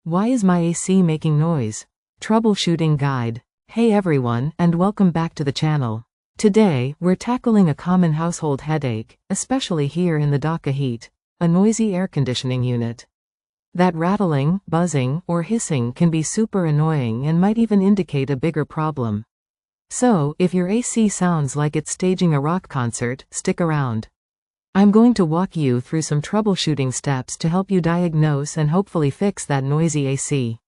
Why is my AC making noise? Troubleshooting guide. Hey everyone, and welcome back to the channel. Today, we're tackling a common household headache, especially here in the Dhaka heat: a noisy air conditioning unit. That rattling, buzzing, or hissing can be super annoying and might even indicate a bigger problem. So, if your AC sounds like it's staging a rock concert, stick around. I'm going to walk you through some troubleshooting steps to help you diagnose and hopefully fix that noisy AC.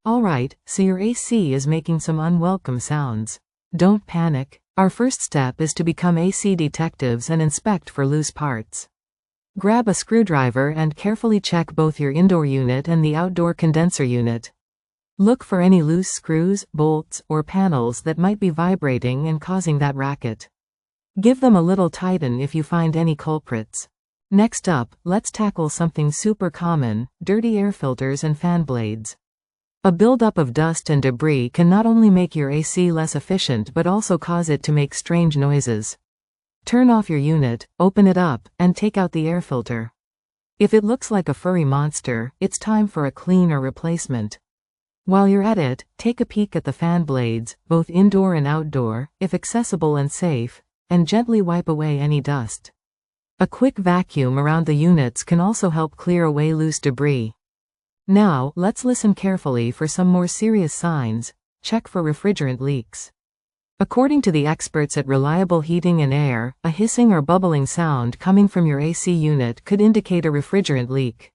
Alright, so your AC is making some unwelcome sounds. Don't panic. Our first step is to become AC detectives and inspect for loose parts. Grab a screwdriver and carefully check both your indoor unit and the outdoor condenser unit. Look for any loose screws, bolts, or panels that might be vibrating and causing that racket. Give them a little tighten if you find any culprits. Next up, let's tackle something super common: dirty air filters and fan blades. A buildup of dust and debris can not only make your AC less efficient but also cause it to make strange noises. Turn off your unit, open it up, and take out the air filter. If it looks like a furry monster, it's time for a clean or replacement. While you're at it, take a peek at the fan blades, both indoor and outdoor, if accessible and safe, and gently wipe away any dust. A quick vacuum around the units can also help clear away loose debris. Now, let's listen carefully for some more serious signs. Check for refrigerant leaks. According to the experts at Reliable Heating and Air, a hissing or bubbling sound coming from your AC unit could indicate a refrigerant leak.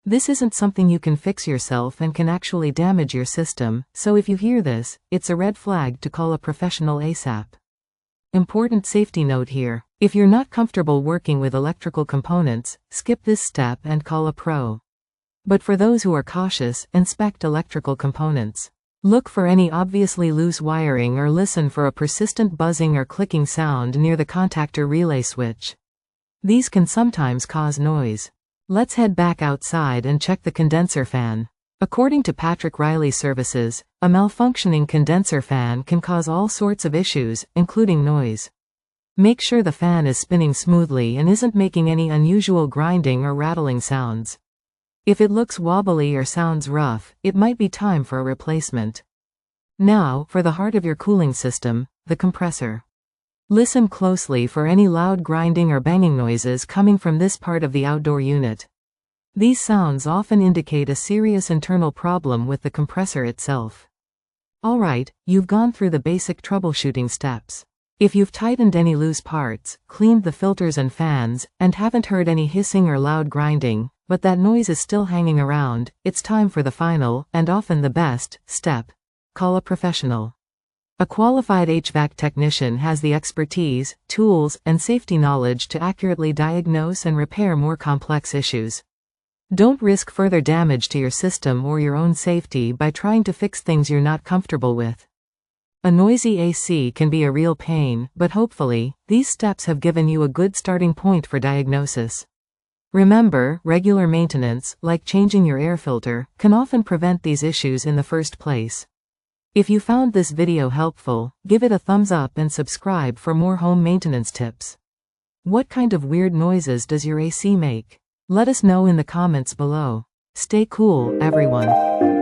This isn't something you can fix yourself and can actually damage your system, so if you hear this, it's a red flag to call a professional ASAP. Important safety note here: if you're not comfortable working with electrical components, skip this step and call a pro. But for those who are cautious, inspect electrical components. Look for any obviously loose wiring or listen for a persistent buzzing or clicking sound near the contactor relay switch. These can sometimes cause noise. Let's head back outside and check the condenser fan. According to Patrick Riley Services, a malfunctioning condenser fan can cause all sorts of issues, including noise. Make sure the fan is spinning smoothly and isn't making any unusual grinding or rattling sounds. If it looks wobbly or sounds rough, it might be time for a replacement. Now, for the heart of your cooling system, the compressor. Listen closely for any loud grinding or banging noises coming from this part of the outdoor unit. These sounds often indicate a serious internal problem with the compressor itself. Alright, you've gone through the basic troubleshooting steps. If you've tightened any loose parts, cleaned the filters and fans, and haven't heard any hissing or loud grinding, but that noise is still hanging around, it's time for the final, and often the best, step. Call a professional. A qualified HVAC technician has the expertise, tools, and safety knowledge to accurately diagnose and repair more complex issues. Don't risk further damage to your system or your own safety by trying to fix things you're not comfortable with. A noisy AC can be a real pain, but hopefully, these steps have given you a good starting point for diagnosis. Remember, regular maintenance, like changing your air filter, can often prevent these issues in the first place. If you found this video helpful, give it a thumbs up and subscribe for more home maintenance tips. What kind of weird noises does your AC make? Let us know in the comments below. Stay cool, everyone.